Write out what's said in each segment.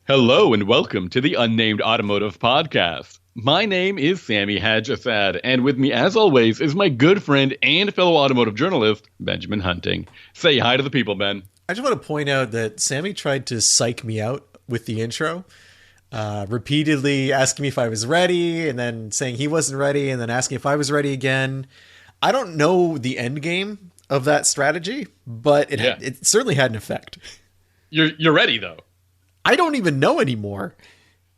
Hello and welcome to the Unnamed Automotive Podcast. My name is Sami, and with me, as always, is my good friend and fellow automotive journalist, Benjamin Hunting. Say hi to the people, Ben. I just want to point out that Sami tried to psych me out with the intro, repeatedly asking me if I was ready, and then saying he wasn't ready, and then asking if I was ready again. I don't know the end game of that strategy, but it certainly had an effect. You're ready, though. I don't even know anymore.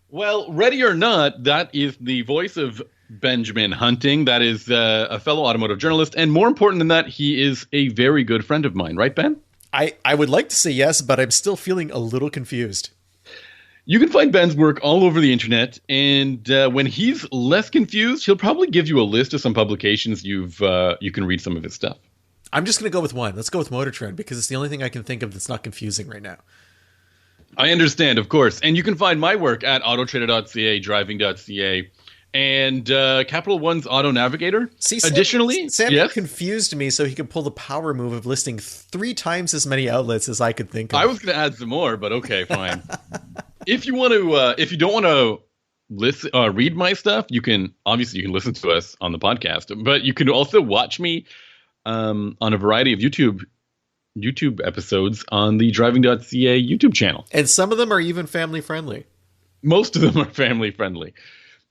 Well, ready or not, that is the voice of Benjamin Hunting. That is a fellow automotive journalist. And more important than that, he is a very good friend of mine. Right, Ben? I would like to say yes, but I'm still feeling a little confused. You can find Ben's work all over the internet. And when he's less confused, he'll probably give you a list of some publications you can read some of his stuff. I'm just going to go with one. Let's go with Motor Trend because it's the only thing I can think of that's not confusing right now. I understand, of course. And you can find my work at autotrader.ca, driving.ca, and Capital One's Auto Navigator. See, Additionally, Sam confused me so he could pull the power move of listing 3 times as many outlets as I could think of. I was going to add some more, but okay, fine. If you want to, if you don't want to listen, read my stuff, you can listen to us on the podcast, but you can also watch me on a variety of YouTube episodes on the driving.ca YouTube channel. And some of them are even family friendly. Most of them are family friendly.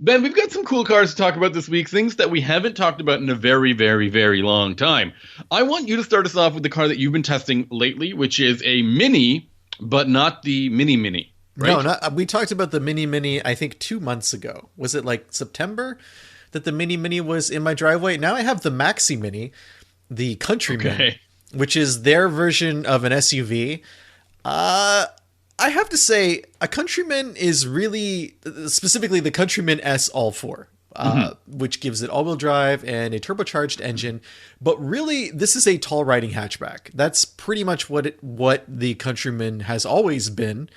Ben, we've got some cool cars to talk about this week, things that we haven't talked about in a very, very, very long time. I want you to start us off with the car that you've been testing lately, which is a Mini, but not the Mini, right? No, we talked about the Mini, I think 2 months ago. Was it like September that the Mini was in my driveway? Now I have the Maxi Mini, the Countryman. Okay. Which is their version of an SUV. I have to say, a Countryman is really, specifically the Countryman S All4, which gives it all-wheel drive and a turbocharged engine. But really, this is a tall riding hatchback. That's pretty much what the Countryman has always been.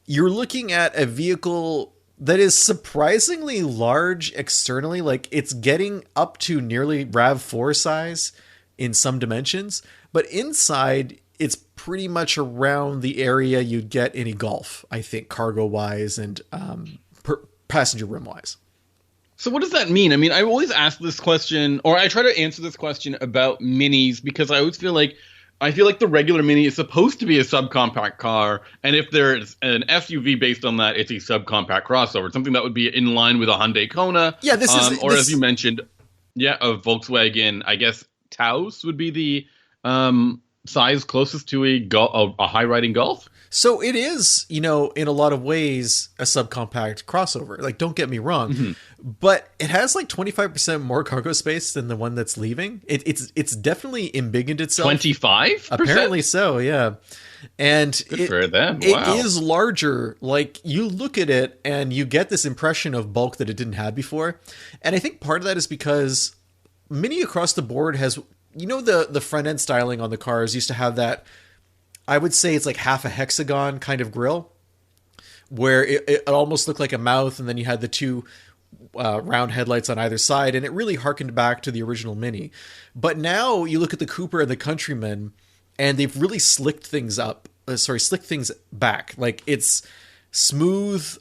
You're looking at a vehicle that is surprisingly large externally. Like, it's getting up to nearly RAV4 size in some dimensions. But inside, it's pretty much around the area you'd get in a Golf, I think, cargo-wise and passenger room-wise. So what does that mean? I mean, I always ask this question, or I try to answer this question about Minis, because I always feel like the regular Mini is supposed to be a subcompact car, and if there's an SUV based on that, it's a subcompact crossover, something that would be in line with a Hyundai Kona. Yeah, as you mentioned, a Volkswagen, I guess Taos would be the size closest to a high riding Golf. So it is, in a lot of ways, a subcompact crossover. Like, don't get me wrong, but it has like 25% more cargo space than the one that's leaving. It's definitely embiggened itself. 25%? Apparently so, yeah. And good for them. Wow. It is larger. Like, you look at it and you get this impression of bulk that it didn't have before. And I think part of that is because Mini across the board has, the front end styling on the cars used to have that, I would say it's like half a hexagon kind of grille, where it almost looked like a mouth, and then you had the 2 round headlights on either side, and it really harkened back to the original Mini. But now you look at the Cooper and the Countryman, and they've really slicked things back. Like, it's smooth,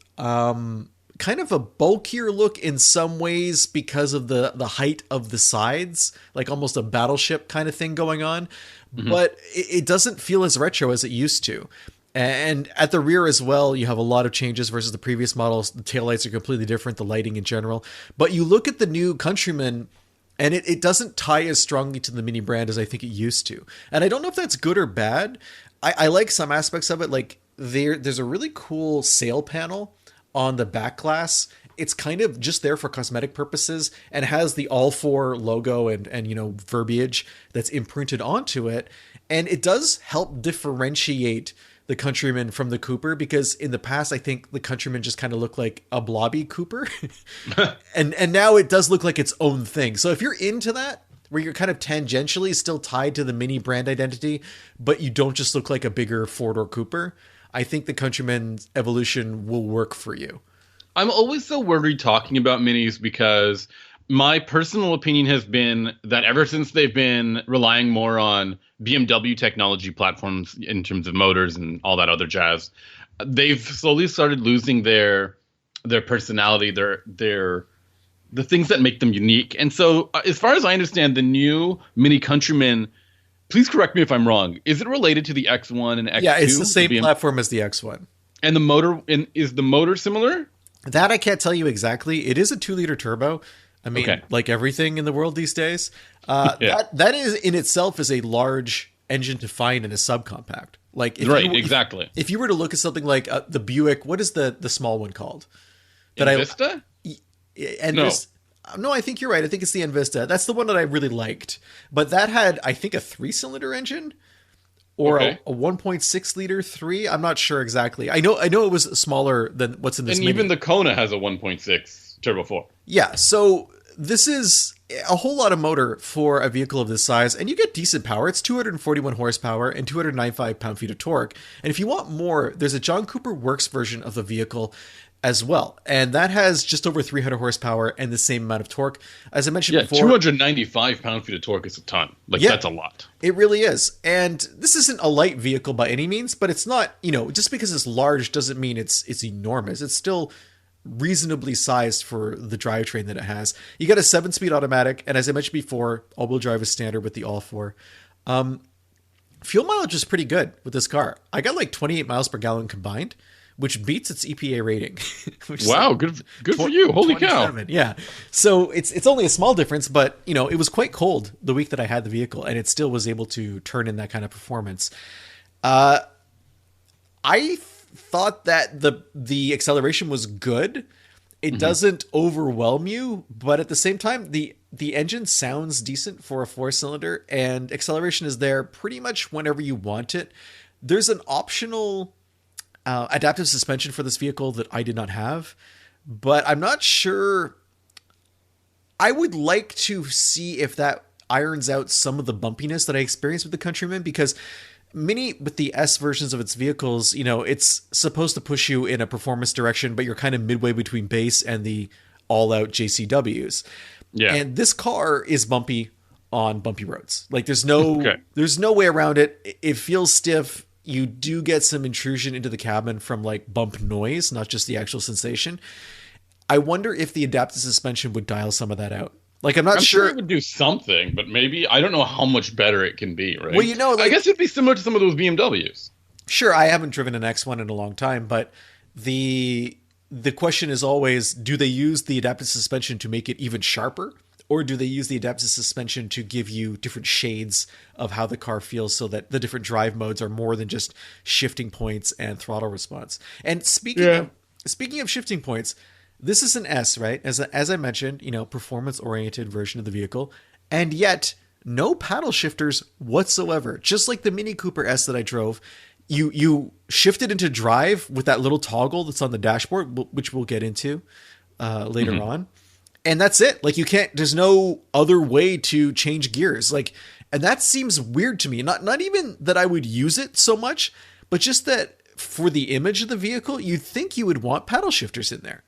kind of a bulkier look in some ways because of the height of the sides, like almost a battleship kind of thing going on. But it doesn't feel as retro as it used to. And at the rear as well, you have a lot of changes versus the previous models. The taillights are completely different, the lighting in general. But you look at the new Countryman, and it doesn't tie as strongly to the Mini brand as I think it used to. And I don't know if that's good or bad. I like some aspects of it. Like, there's a really cool sail panel on the back glass. It's kind of just there for cosmetic purposes and has the All4 logo and verbiage that's imprinted onto it. And it does help differentiate the Countryman from the Cooper, because in the past, I think the Countryman just kind of looked like a blobby Cooper. and now it does look like its own thing. So if you're into that, where you're kind of tangentially still tied to the Mini brand identity, but you don't just look like a bigger 4-door Cooper, I think the Countryman's evolution will work for you. I'm always so worried talking about Minis because my personal opinion has been that ever since they've been relying more on BMW technology platforms in terms of motors and all that other jazz, they've slowly started losing their personality, their the things that make them unique. And so, as far as I understand, the new Mini Countryman, please correct me if I'm wrong, is it related to the X1 and X2? Yeah, it's the same platform as the X1. And the motor, is the motor similar? That I can't tell you exactly. It is a 2-liter turbo. I mean, like everything in the world these days. That is in itself is a large engine to find in a subcompact. Like exactly. If you were to look at something like the Buick, what is the small one called? Envista? No, I think you're right. I think it's the Envista. That's the one that I really liked. But that had, I think, a 3-cylinder engine or a 1.6 liter 3. I'm not sure exactly. I know it was smaller than what's in this. And even the Kona has a 1.6 turbo 4. Yeah, so this is a whole lot of motor for a vehicle of this size, and you get decent power. It's 241 horsepower and 295 pound-feet of torque. And if you want more, there's a John Cooper Works version of the vehicle as well, and that has just over 300 horsepower and the same amount of torque. As I mentioned before, 295 pound-feet of torque is a ton. That's a lot. It really is. And this isn't a light vehicle by any means, but it's not, just because it's large doesn't mean it's enormous. It's still reasonably sized for the drivetrain that it has. You got a 7-speed automatic, and as I mentioned before, all-wheel drive is standard with the All4. Fuel mileage is pretty good with this car. I got like 28 miles per gallon combined, which beats its EPA rating. Wow, good for you. Holy cow. Yeah. So it's only a small difference, but it was quite cold the week that I had the vehicle, and it still was able to turn in that kind of performance. I thought that the acceleration was good. It doesn't overwhelm you, but at the same time, the engine sounds decent for a 4-cylinder, and acceleration is there pretty much whenever you want it. There's an optional adaptive suspension for this vehicle that I did not have, but I'm not sure. I would like to see if that irons out some of the bumpiness that I experienced with the Countryman, because Mini, with the S versions of its vehicles, it's supposed to push you in a performance direction, but you're kind of midway between base and the all-out JCWs. Yeah. And this car is bumpy on bumpy roads. Like there's no way around it. It feels stiff. You do get some intrusion into the cabin from like bump noise, not just the actual sensation. I wonder if the adaptive suspension would dial some of that out. Like, I'm sure it would do something, but maybe I don't know how much better it can be, right? Well, I guess it'd be similar to some of those BMWs. Sure, I haven't driven an X1 in a long time, but the question is always, do they use the adaptive suspension to make it even sharper? Or do they use the adaptive suspension to give you different shades of how the car feels so that the different drive modes are more than just shifting points and throttle response? And speaking of shifting points, this is an S, right? As I mentioned, performance-oriented version of the vehicle, and yet no paddle shifters whatsoever. Just like the Mini Cooper S that I drove, you shift it into drive with that little toggle that's on the dashboard, which we'll get into later on. And that's it. Like there's no other way to change gears. And that seems weird to me. Not even that I would use it so much, but just that for the image of the vehicle, you'd think you would want paddle shifters in there.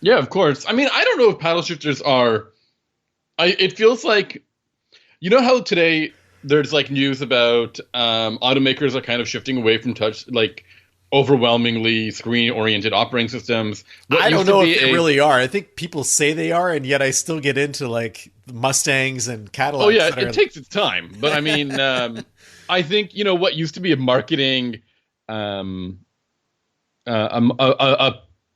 Yeah, of course. I mean, I don't know if paddle shifters are. It feels like, how today there's like news about automakers are kind of shifting away from touch, like overwhelmingly screen-oriented operating systems. I don't know if they really are. I think people say they are, and yet I still get into like Mustangs and Cadillacs. Oh yeah, it takes its time. But I mean, I think what used to be a marketing, a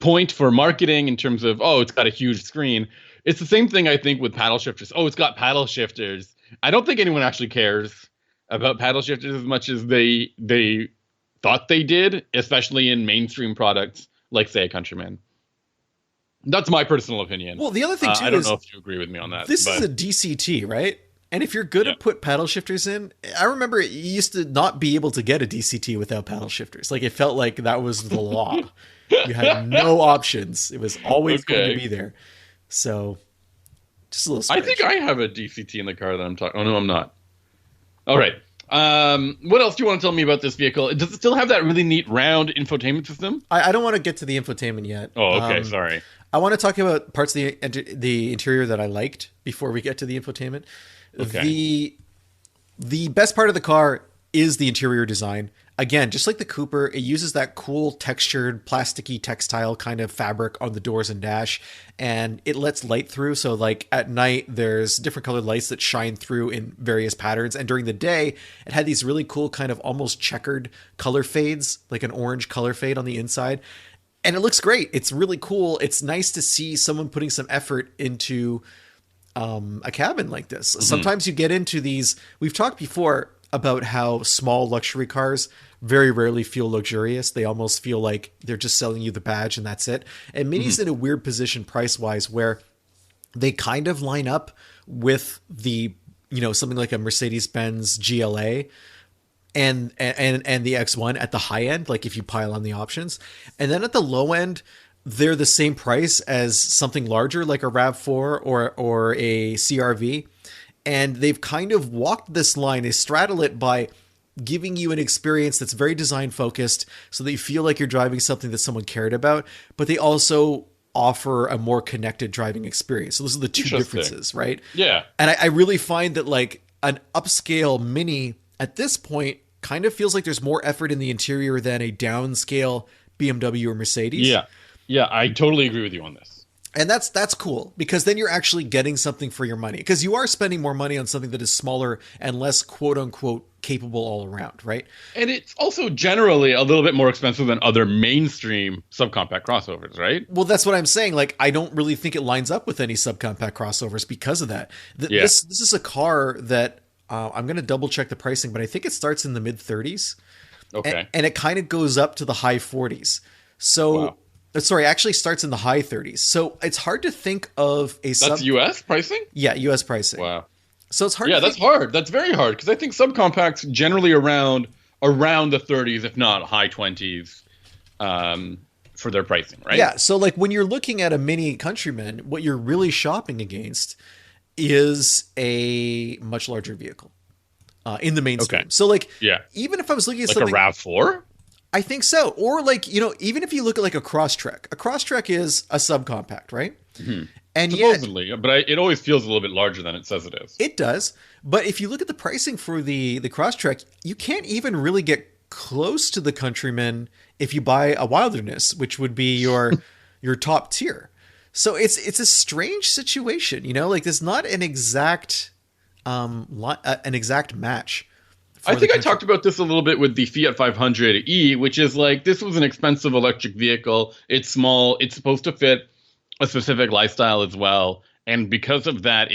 point for marketing in terms of, it's got a huge screen. It's the same thing I think with paddle shifters. It's got paddle shifters. I don't think anyone actually cares about paddle shifters as much as they thought they did, especially in mainstream products like, say, a Countryman. That's my personal opinion. Well, the other thing too, I don't know if you agree with me on that. This is a DCT, right? And if you're good to put paddle shifters in, I remember you used to not be able to get a DCT without paddle shifters. Like it felt like that was the law. You had no options. It was always going to be there. So, just a little strange. I think I have a DCT in the car that I'm talking. Oh, no, I'm not. All right. What else do you want to tell me about this vehicle? Does it still have that really neat round infotainment system? I don't want to get to the infotainment yet. Oh, okay. Sorry. I want to talk about parts of the interior that I liked before we get to the infotainment. Okay. The best part of the car is the interior design. again, just like the Cooper, it uses that cool textured, plasticky textile kind of fabric on the doors and dash, and it lets light through. So like at night, there's different colored lights that shine through in various patterns. And during the day, it had these really cool kind of almost checkered color fades, like an orange color fade on the inside. And it looks great. It's really cool. It's nice to see someone putting some effort into a cabin like this. Mm-hmm. Sometimes you get into these, we've talked before about how small luxury cars very rarely feel luxurious. They almost feel like they're just selling you the badge and that's it. And Mini's in a weird position price-wise where they kind of line up with the, something like a Mercedes-Benz GLA and the X1 at the high end, like if you pile on the options. And then at the low end, they're the same price as something larger like a RAV4 or a CRV. And they've kind of walked this line. They straddle it by giving you an experience that's very design focused so that you feel like you're driving something that someone cared about, but they also offer a more connected driving experience. So those are the two differences, right? Yeah. And I really find that like an upscale Mini at this point kind of feels like there's more effort in the interior than a downscale BMW or Mercedes. Yeah. Yeah, I totally agree with you on this. And that's cool because then you're actually getting something for your money because you are spending more money on something that is smaller and less quote unquote capable all around, right? And it's also generally a little bit more expensive than other mainstream subcompact crossovers, right? Well, that's what I'm saying. Like, I don't really think it lines up with any subcompact crossovers because of that. This is a car that I'm going to double check the pricing, but I think it starts in the mid 30s. Okay. And it kind of goes up to the high 40s. So. Wow. Sorry, actually starts in the high 30s. So it's hard to think of a That's US pricing? Yeah, US pricing. Wow. So it's hard. Yeah, that's hard. That's very hard because I think subcompacts generally around the 30s, if not high 20s, for their pricing, right? Yeah. So like when you're looking at a Mini Countryman, what you're really shopping against is a much larger vehicle in the mainstream. Okay. So like, yeah, even if I was looking at like something a RAV4. I think so. Or like, even if you look at like a Crosstrek is a subcompact, right? Mm-hmm. And supposedly, but it always feels a little bit larger than it says it is. It does. But if you look at the pricing for the Crosstrek, you can't even really get close to the Countryman if you buy a Wilderness, which would be your top tier. So it's a strange situation, like there's not an exact match. I think I talked about this a little bit with the Fiat 500e, which is like, this was an expensive electric vehicle. It's small. It's supposed to fit a specific lifestyle as well. And because of that,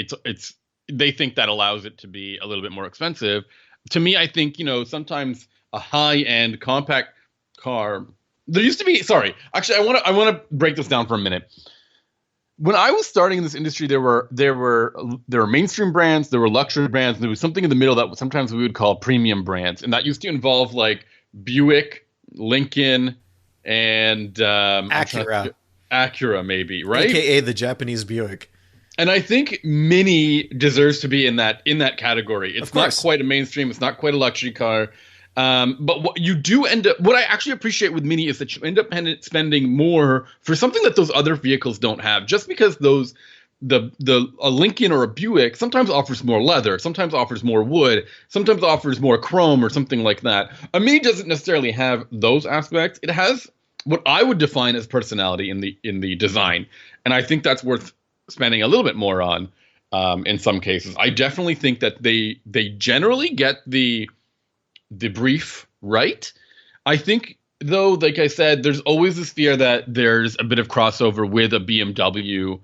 they think that allows it to be a little bit more expensive. To me, I think, sometimes a high-end compact car, there used to be, sorry, actually, I want to break this down for a minute. When I was starting in this industry, there were mainstream brands, there were luxury brands, and there was something in the middle that sometimes we would call premium brands, and that used to involve like Buick, Lincoln, and Acura, maybe, right? AKA the Japanese Buick. And I think Mini deserves to be in that category. It's not quite a mainstream, it's not quite a luxury car. But what I actually appreciate with Mini is that you end up spending more for something that those other vehicles don't have. Just because a Lincoln or a Buick sometimes offers more leather, sometimes offers more wood, sometimes offers more chrome or something like that. A Mini doesn't necessarily have those aspects. It has what I would define as personality in the design, and I think that's worth spending a little bit more on. In some cases, I definitely think that they generally get the brief right. I think, though, like I said, there's always this fear that there's a bit of crossover with a BMW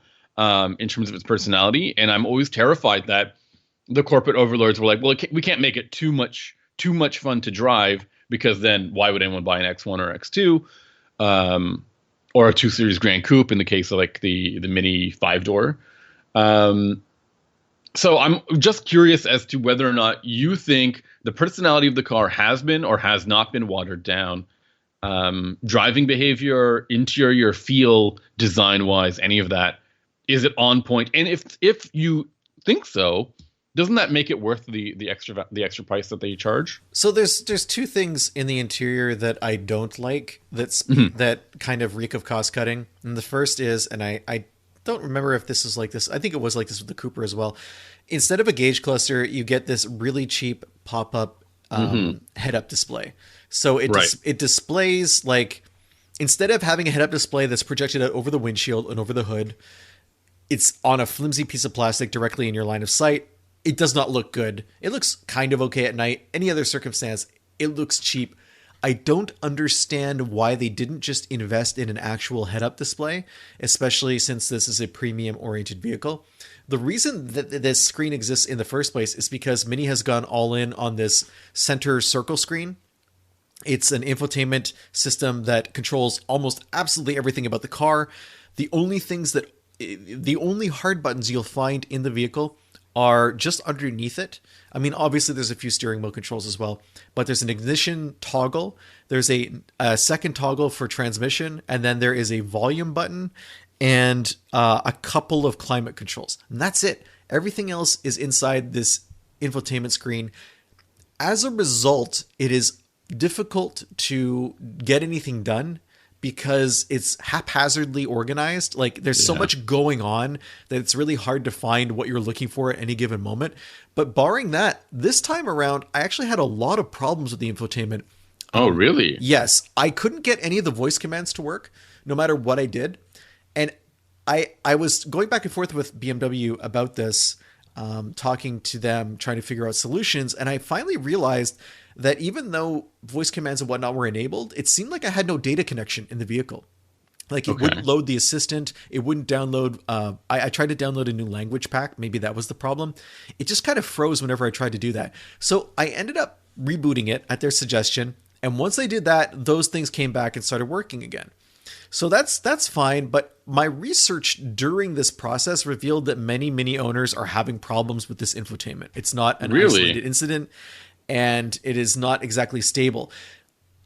in terms of its personality, and I'm always terrified that the corporate overlords were like, well, we can't make it too much fun to drive, because then why would anyone buy an X1 or X2 or a 2 Series Grand Coupe in the case of like the Mini 5-door. So I'm just curious as to whether or not you think the personality of the car has been or has not been watered down. Driving behavior, interior feel, design-wise, any of that. Is it on point? And if you think so, doesn't that make it worth the extra price that they charge? So there's two things in the interior that I don't like that kind of reek of cost cutting. And the first is, and I don't remember if this is like this. I think it was like this with the Cooper as well. Instead of a gauge cluster, you get this really cheap pop-up head-up display. So it displays like, instead of having a head-up display that's projected out over the windshield and over the hood, it's on a flimsy piece of plastic directly in your line of sight. It does not look good. It looks kind of okay at night. Any other circumstance, it looks cheap. I don't understand why they didn't just invest in an actual head-up display, especially since this is a premium-oriented vehicle. The reason that this screen exists in the first place is because Mini has gone all in on this center circle screen. It's an infotainment system that controls almost absolutely everything about the car. The only hard buttons you'll find in the vehicle are just underneath it. I mean, obviously there's a few steering wheel controls as well, but there's an ignition toggle. There's a second toggle for transmission, and then there is a volume button and a couple of climate controls. And that's it. Everything else is inside this infotainment screen. As a result, it is difficult to get anything done because it's haphazardly organized. Like, there's so much going on that it's really hard to find what you're looking for at any given moment. But barring that, this time around, I actually had a lot of problems with the infotainment. Oh, really? Yes. I couldn't get any of the voice commands to work, no matter what I did. And I was going back and forth with BMW about this, talking to them, trying to figure out solutions. And I finally realized that even though voice commands and whatnot were enabled, it seemed like I had no data connection in the vehicle. Like, it wouldn't load the assistant. It wouldn't download. I tried to download a new language pack. Maybe that was the problem. It just kind of froze whenever I tried to do that. So I ended up rebooting it at their suggestion. And once I did that, those things came back and started working again. So that's fine. But my research during this process revealed that many Mini owners are having problems with this infotainment. It's not an isolated incident, and it is not exactly stable.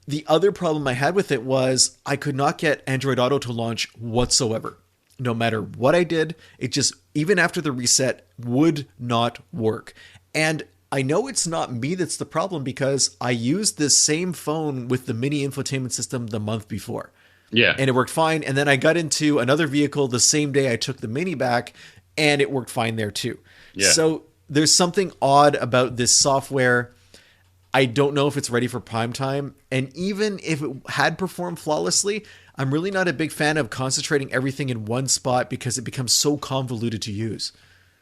The other problem I had with it was I could not get Android Auto to launch whatsoever. No matter what I did, it just, even after the reset, would not work. And I know it's not me that's the problem, because I used this same phone with the Mini infotainment system the month before. Yeah. And it worked fine. And then I got into another vehicle the same day I took the Mini back, and it worked fine there too. Yeah. So there's something odd about this software. I don't know if it's ready for prime time. And even if it had performed flawlessly, I'm really not a big fan of concentrating everything in one spot, because it becomes so convoluted to use.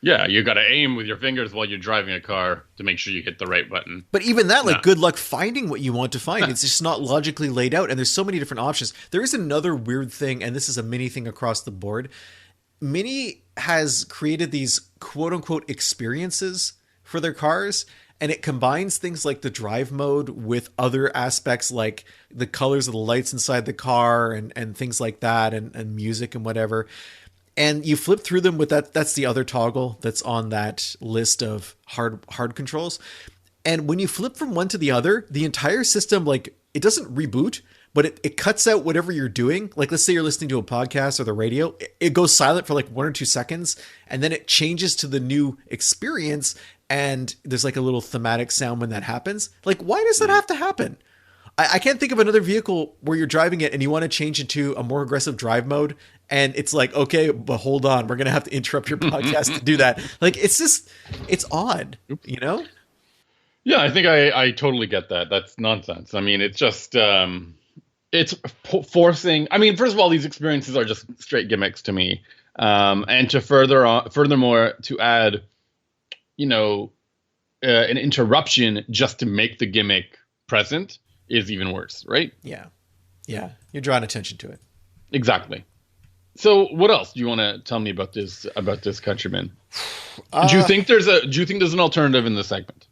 Yeah, you got to aim with your fingers while you're driving a car to make sure you hit the right button. But even that, like, good luck finding what you want to find. It's just not logically laid out, and there's so many different options. There is another weird thing, and this is a Mini thing across the board. Mini has created these quote-unquote experiences for their cars, and it combines things like the drive mode with other aspects like the colors of the lights inside the car and things like that, and music and whatever. And you flip through them with that. That's the other toggle that's on that list of hard controls. And when you flip from one to the other, the entire system, like, it doesn't reboot, but it cuts out whatever you're doing. Like, let's say you're listening to a podcast or the radio. It goes silent for like 1 or 2 seconds, and then it changes to the new experience. And there's like a little thematic sound when that happens. Like, why does that have to happen? I can't think of another vehicle where you're driving it and you want to change into a more aggressive drive mode, and it's like, okay, but hold on, we're going to have to interrupt your podcast to do that. Like, it's odd, you know? Yeah, I think I totally get that. That's nonsense. I mean, it's just, it's forcing, I mean, first of all, these experiences are just straight gimmicks to me. And to furthermore, to add, an interruption just to make the gimmick present is even worse, right? Yeah. You're drawing attention to it. Exactly. So what else do you want to tell me about this Countryman? Do you think there's an alternative in this segment?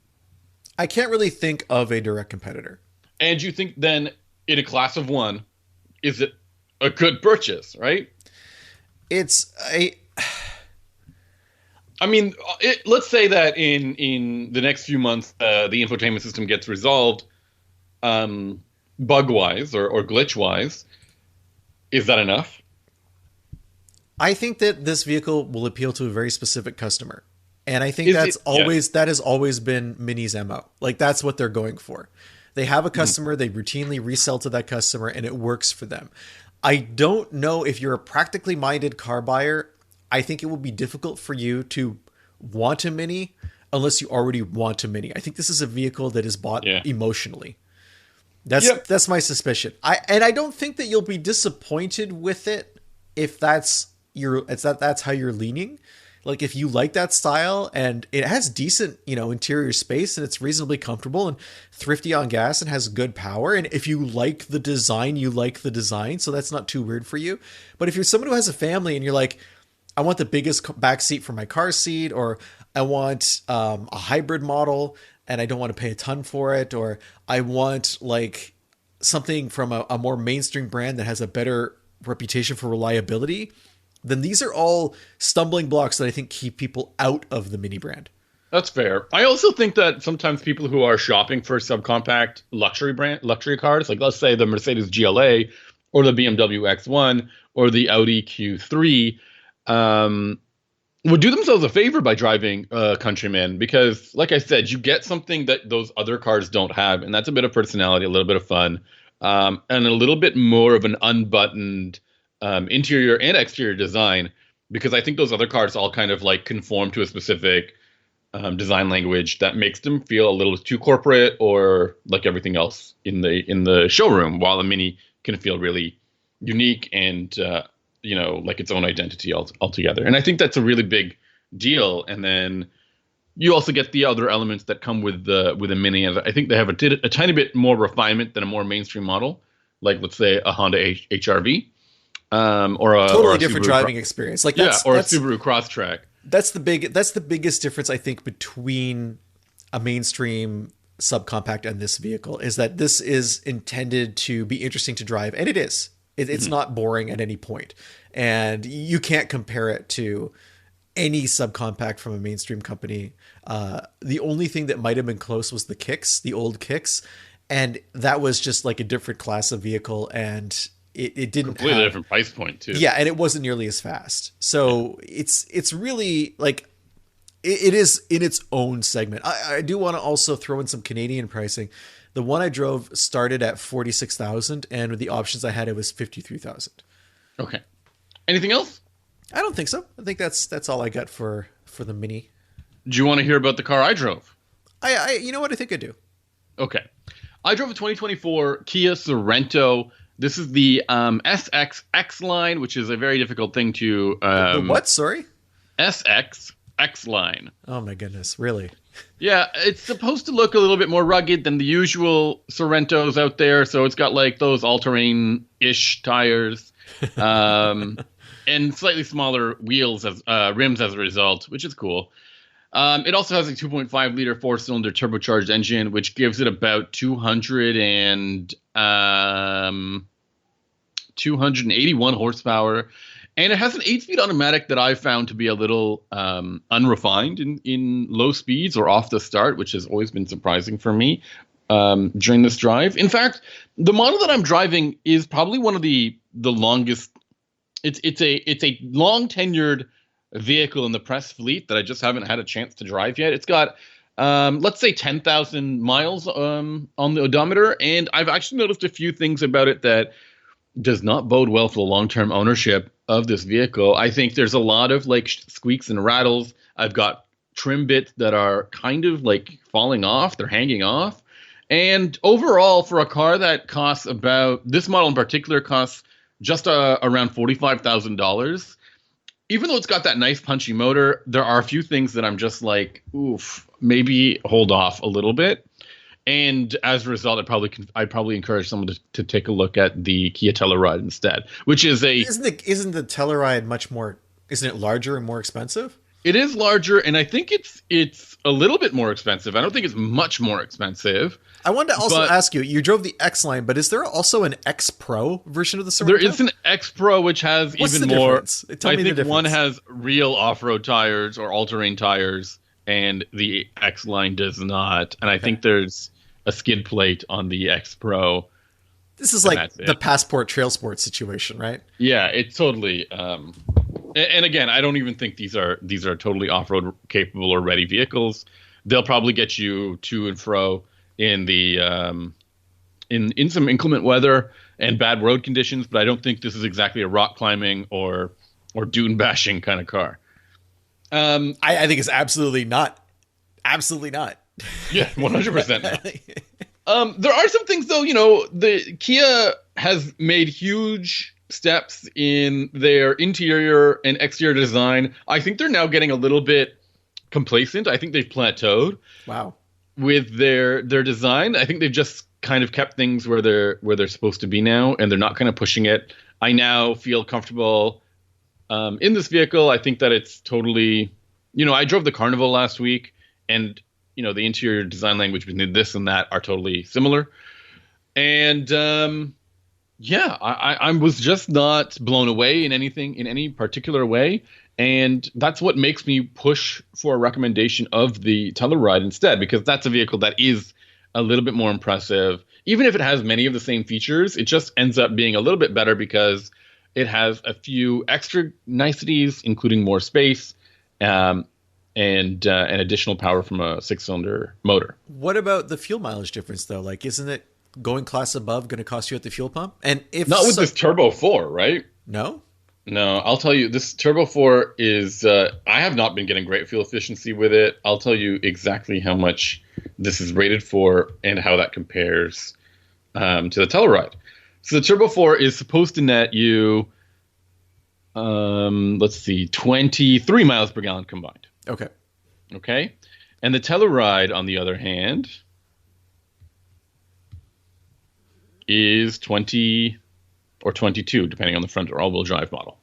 I can't really think of a direct competitor. And do you think then, in a class of one, is it a good purchase, right? I mean, let's say that in the next few months, the infotainment system gets resolved, bug-wise or glitch-wise. Is that enough? I think that this vehicle will appeal to a very specific customer. And I think that has always been Mini's MO. Like, that's what they're going for. They have a customer, they routinely resell to that customer, and it works for them. I don't know if you're a practically minded car buyer. I think it will be difficult for you to want a Mini unless you already want a Mini. I think this is a vehicle that is bought emotionally. That's my suspicion. I don't think that you'll be disappointed with it if that's how you're leaning. Like if you like that style and it has decent, interior space and it's reasonably comfortable and thrifty on gas and has good power. And if you like the design, you like the design. So that's not too weird for you. But if you're someone who has a family and you're like, I want the biggest back seat for my car seat, or I want a hybrid model and I don't want to pay a ton for it, or I want like something from a more mainstream brand that has a better reputation for reliability, then these are all stumbling blocks that I think keep people out of the Mini brand. That's fair. I also think that sometimes people who are shopping for subcompact luxury cars, like let's say the Mercedes GLA or the BMW X1 or the Audi Q3, would do themselves a favor by driving a Countryman, because like I said, you get something that those other cars don't have, and that's a bit of personality, a little bit of fun, and a little bit more of an unbuttoned interior and exterior design, because I think those other cars all kind of like conform to a specific design language that makes them feel a little too corporate or like everything else in the showroom, while a Mini can feel really unique and like its own identity altogether. And I think that's a really big deal. And then you also get the other elements that come with a Mini, and I think they have a tiny bit more refinement than a more mainstream model, like let's say a Honda HRV. Or a totally different driving experience, like a Subaru Crosstrek. That's the biggest difference I think between a mainstream subcompact and this vehicle, is that this is intended to be interesting to drive, and it is. It's not boring at any point, and you can't compare it to any subcompact from a mainstream company. The only thing that might have been close was the old Kicks, and that was just like a different class of vehicle, and it didn't completely different price point too. Yeah, and it wasn't nearly as fast. So it's really like it is in its own segment. I do want to also throw in some Canadian pricing. The one I drove started at 46,000, and with the options I had, it was 53,000. Okay. Anything else? I don't think so. I think that's all I got for the Mini. Do you want to hear about the car I drove? I you know what? I think I do. Okay. I drove a 2024 Kia Sorento. This is the SX X-Line, which is a very difficult thing to... the what? Sorry? SX X-Line. Oh my goodness, really? Yeah, it's supposed to look a little bit more rugged than the usual Sorentos out there. So it's got like those all-terrain-ish tires and slightly smaller wheels as rims as a result, which is cool. It also has a 2.5-liter four-cylinder turbocharged engine, which gives it about 281 horsepower. And it has an 8-speed automatic that I found to be a little unrefined in low speeds or off the start, which has always been surprising for me during this drive. In fact, the model that I'm driving is probably one of the longest. It's a long tenured vehicle in the press fleet that I just haven't had a chance to drive yet. It's got let's say 10,000 miles on the odometer, and I've actually noticed a few things about it that does not bode well for the long-term ownership of this vehicle. I think there's a lot of like squeaks and rattles. I've got trim bits that are kind of like falling off. They're hanging off. And overall, for a car that costs about, this model in particular costs just around $45,000, even though it's got that nice punchy motor, there are a few things that I'm just like, oof, maybe hold off a little bit. And as a result, I'd probably encourage someone to take a look at the Kia Telluride instead, which is isn't the Telluride much more? Isn't it larger and more expensive? It is larger, and I think it's a little bit more expensive. I don't think it's much more expensive. I wanted to also ask you. You drove the X-Line, but is there also an X Pro version of the Sorento? There is an X Pro, which has What's even the more. Difference? Tell me the difference. One has real off-road tires or all-terrain tires, and the X-Line does not. And I think there's a skid plate on the X Pro. This is like the Passport Trail Sport situation, right? Yeah, it's totally. And again, I don't even think these are totally off-road capable or ready vehicles. They'll probably get you to and fro in the in some inclement weather and bad road conditions, but I don't think this is exactly a rock climbing or dune bashing kind of car. I think it's absolutely not Absolutely not. Yeah, 100% not. There are some things though, the Kia has made huge steps in their interior and exterior design. I think they're now getting a little bit complacent. I think they've plateaued. Wow. With their design. I think they've just kind of kept things where they're supposed to be now, and they're not kind of pushing it. I now feel comfortable in this vehicle. I think that it's totally, I drove the Carnival last week, and the interior design language between this and that are totally similar. And I was just not blown away in any particular way. And that's what makes me push for a recommendation of the Telluride instead, because that's a vehicle that is a little bit more impressive. Even if it has many of the same features, it just ends up being a little bit better because it has a few extra niceties, including more space and additional power from a 6-cylinder motor. What about the fuel mileage difference, though? Like, isn't it going class above going to cost you at the fuel pump? And if not with this Turbo 4, right? No? No, I'll tell you, this Turbo 4 is, I have not been getting great fuel efficiency with it. I'll tell you exactly how much this is rated for and how that compares to the Telluride. So the Turbo 4 is supposed to net you, 23 miles per gallon combined. Okay. And the Telluride, on the other hand, is 20 or 22, depending on the front or all-wheel drive model.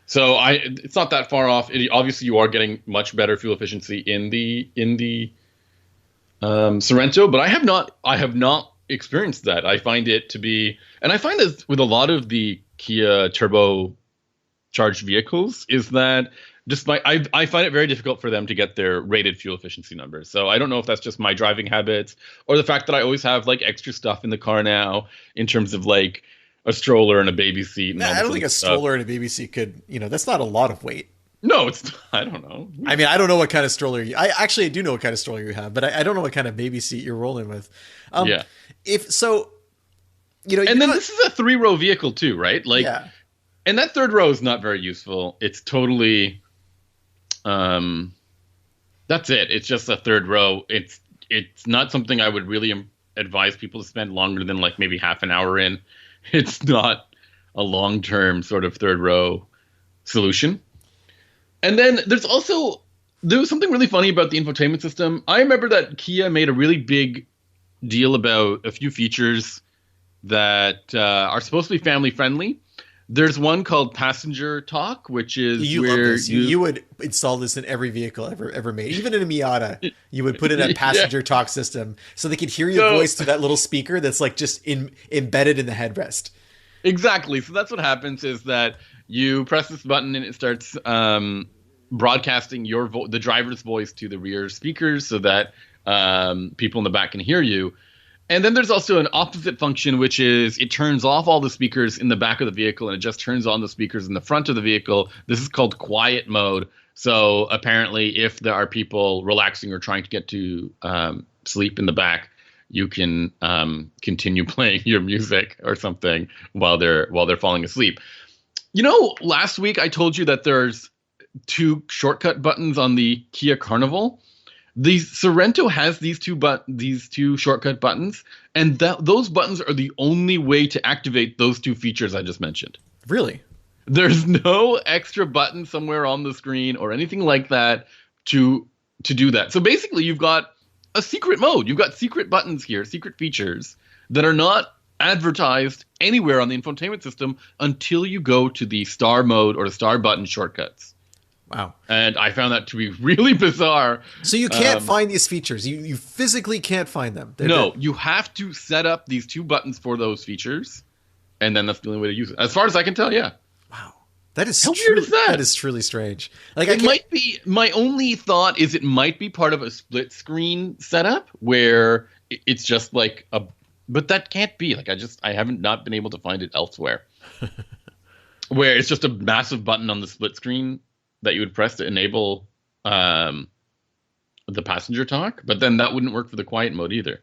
So it's not that far off. Obviously, you are getting much better fuel efficiency in the Sorento, but I have not experienced that. I find it to be, and I find this with a lot of the Kia turbo charged vehicles, is that I find it very difficult for them to get their rated fuel efficiency numbers. So I don't know if that's just my driving habits or the fact that I always have like extra stuff in the car now in terms of like a stroller and a baby seat. And I don't think a stroller and a baby seat could, that's not a lot of weight. No, it's, I don't know. I mean, I don't know what kind of stroller I do know what kind of stroller you have, but I don't know what kind of baby seat you're rolling with. Yeah. If so, and then this is a 3-row vehicle too, right? Like, yeah. And that third row is not very useful. It's totally, that's it. It's just a third row. It's not something I would really advise people to spend longer than like maybe half an hour in. It's not a long-term sort of third row solution. And then there was something really funny about the infotainment system. I remember that Kia made a really big deal about a few features that are supposed to be family friendly. There's one called Passenger Talk, which is where you would install this in every vehicle ever made. Even in a Miata, you would put in a Passenger Talk system so they could hear your voice through that little speaker that's like just embedded in the headrest. Exactly. So that's what happens is that you press this button and it starts broadcasting the driver's voice to the rear speakers so that people in the back can hear you. And then there's also an opposite function, which is it turns off all the speakers in the back of the vehicle and it just turns on the speakers in the front of the vehicle. This is called quiet mode. So apparently if there are people relaxing or trying to get to sleep in the back, you can continue playing your music or something while they're falling asleep. Last week I told you that there's 2 shortcut buttons on the Kia Carnival. The Sorento has these two shortcut buttons, and those buttons are the only way to activate those 2 features I just mentioned. Really? There's no extra button somewhere on the screen or anything like that to do that. So basically, you've got a secret mode. You've got secret buttons here, secret features that are not advertised anywhere on the infotainment system until you go to the star mode or the star button shortcuts. Wow. And I found that to be really bizarre. So you can't find these features. You physically can't find them. You have to set up these 2 buttons for those features, and then that's the only way to use it. As far as I can tell, yeah. Wow. That is how weird is that? That is truly strange. Like it might be. My only thought is it might be part of a split screen setup where it's just like a. But that can't be. Like I haven't not been able to find it elsewhere. Where it's just a massive button on the split screen that you would press to enable the passenger talk, but then that wouldn't work for the quiet mode either.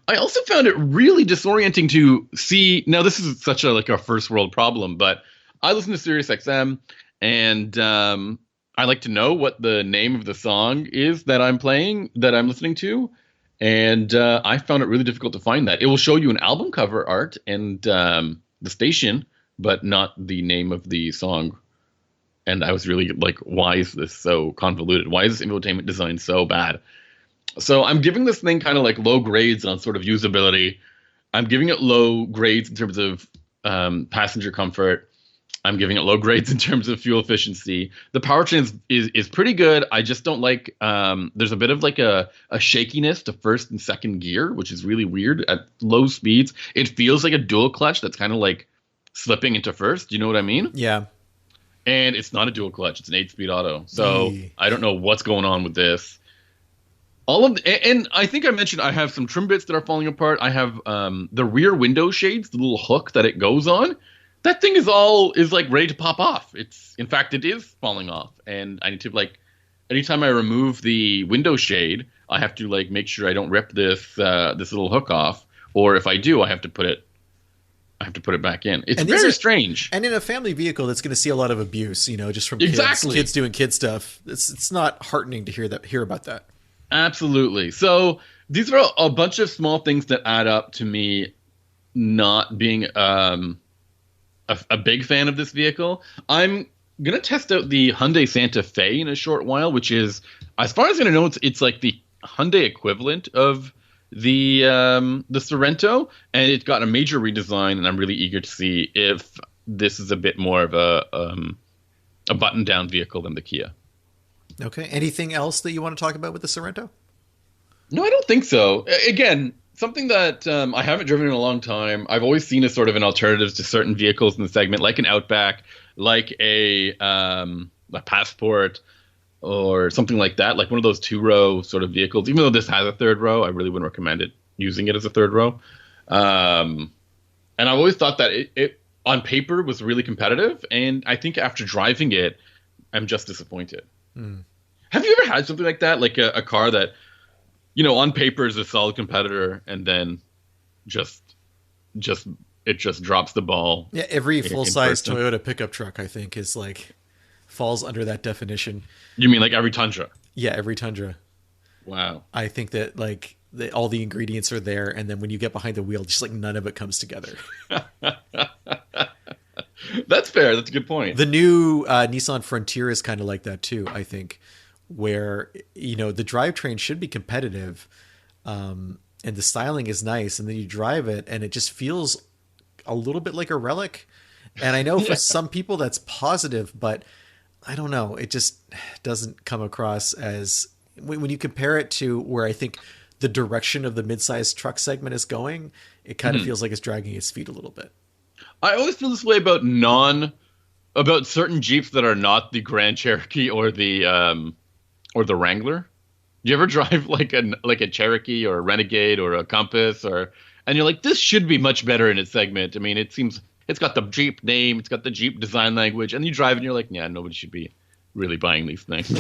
I also found it really disorienting to see. Now, this is such a first world problem, but I listen to Sirius XM, and I I like to know what the name of the song is that I'm listening to. And I found it really difficult to find that. It will show you an album cover art and the station, but not the name of the song. And I was really like, why is this so convoluted? Why is this infotainment design so bad? So I'm giving this thing kind of like low grades on sort of usability. I'm giving it low grades in terms of passenger comfort. I'm giving it low grades in terms of fuel efficiency. The powertrain is pretty good. I just don't like, there's a bit of like a shakiness to first and second gear, which is really weird at low speeds. It feels like a dual clutch that's kind of like slipping into first. Do you know what I mean? Yeah. And it's not a dual clutch. It's an 8-speed auto. So I don't know what's going on with this. And I think I mentioned I have some trim bits that are falling apart. I have the rear window shades, the little hook that it goes on. That thing is like ready to pop off. In fact, it is falling off. And I need to like, anytime I remove the window shade, I have to like make sure I don't rip this little hook off. Or if I do, I have to put it back in. It's very strange. And in a family vehicle that's going to see a lot of abuse, just from kids doing kid stuff. It's not heartening to hear about that. Absolutely. So these are a bunch of small things that add up to me not being a big fan of this vehicle. I'm going to test out the Hyundai Santa Fe in a short while, which is, as far as I know, it's like the Hyundai equivalent of the Sorento, and it's got a major redesign, and I'm really eager to see if this is a bit more of a button-down vehicle than the Kia. Okay. Anything else that you want to talk about with the Sorento? No, I don't think so. Again, something that I haven't driven in a long time. I've always seen as sort of an alternative to certain vehicles in the segment, like an Outback, like a Passport, or something like that, like one of those 2-row sort of vehicles. Even though this has a third row, I really wouldn't recommend using it as a third row. And I've always thought that it on paper was really competitive, and I think after driving it, I'm just disappointed. Have you ever had something like that, like a car that, on paper is a solid competitor, and then it just drops the ball? Yeah, every full-size Toyota pickup truck, I think, is like falls under that definition. You mean like every Tundra? Yeah, every Tundra. Wow. I think that like all the ingredients are there, and then when you get behind the wheel, just like none of it comes together. That's fair. That's a good point. The new Nissan Frontier is kind of like that too, I think, where the drivetrain should be competitive, and the styling is nice, and then you drive it and it just feels a little bit like a relic. And I know for some people that's positive, but I don't know, it just doesn't come across as, when you compare it to where I think the direction of the midsize truck segment is going, it kind of feels like it's dragging its feet a little bit. I always feel this way about certain Jeeps that are not the Grand Cherokee or the Wrangler. Do you ever drive like a Cherokee or a Renegade or a Compass, and you're like, this should be much better in its segment? I mean, it seems it's got the Jeep name, it's got the Jeep design language, and you drive and you're like, yeah, nobody should be really buying these things. Do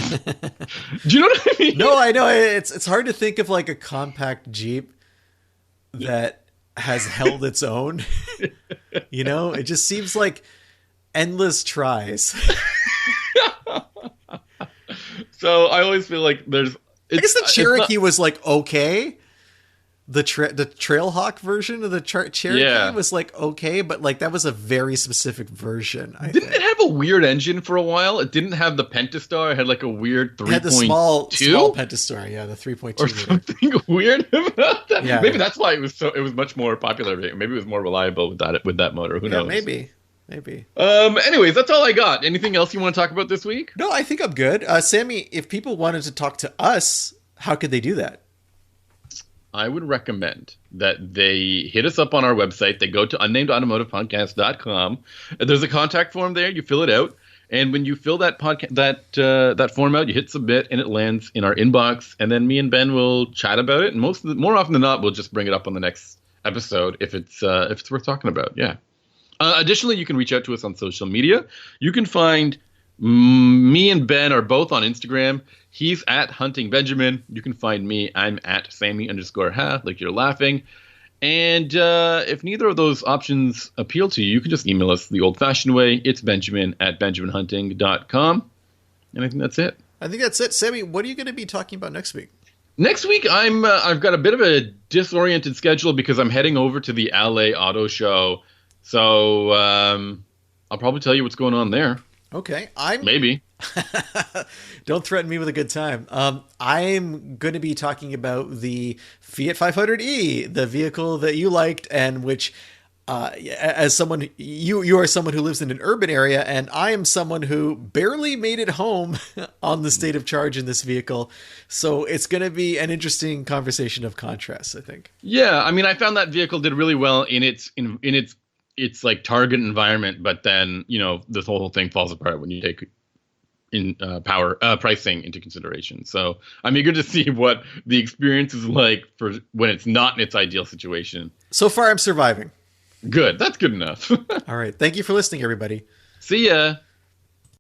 you know what I mean? No, I know. It's hard to think of like a compact Jeep that has held its own. It just seems like endless tries. So I always feel like I guess the Cherokee was like okay. The Trailhawk version of the Cherokee was like okay, but like that was a very specific version. Didn't it have a weird engine for a while? It didn't have the Pentastar. It had like a weird 3.2. It had the small Pentastar, the 3.2 or something weird about that. Yeah. Maybe that's why it was much more popular. Maybe it was more reliable with that motor. Who knows? Maybe. Anyways, that's all I got. Anything else you want to talk about this week? No, I think I'm good. Sammy, if people wanted to talk to us, how could they do that? I would recommend that they hit us up on our website. They go to unnamedautomotivepodcast.com. There's a contact form there. You fill it out. And when you fill that form out, you hit submit, and it lands in our inbox. And then me and Ben will chat about it. And more often than not, we'll just bring it up on the next episode if it's worth talking about. Yeah. Additionally, you can reach out to us on social media. You can find me and Ben are both on Instagram. He's at Hunting Benjamin. You can find me. I'm at Sami_ha, like you're laughing. And if neither of those options appeal to you, you can just email us the old-fashioned way. It's Benjamin@benjaminhunting.com. And I think that's it. I think that's it. Sami, what are you going to be talking about next week? Next week, I've got a bit of a disoriented schedule because I'm heading over to the LA Auto Show. So I'll probably tell you what's going on there. Okay. Maybe. Don't threaten me with a good time. I'm going to be talking about the Fiat 500e, the vehicle that you liked and which, as someone, you are someone who lives in an urban area, and I am someone who barely made it home on the state of charge in this vehicle. So it's going to be an interesting conversation of contrasts, I think. Yeah, I mean, I found that vehicle did really well in its like target environment, but then this whole thing falls apart when you take in pricing into consideration. So I'm eager to see what the experience is like for when it's not in its ideal situation. So far, I'm surviving. Good. That's good enough. All right. Thank you for listening, everybody. See ya.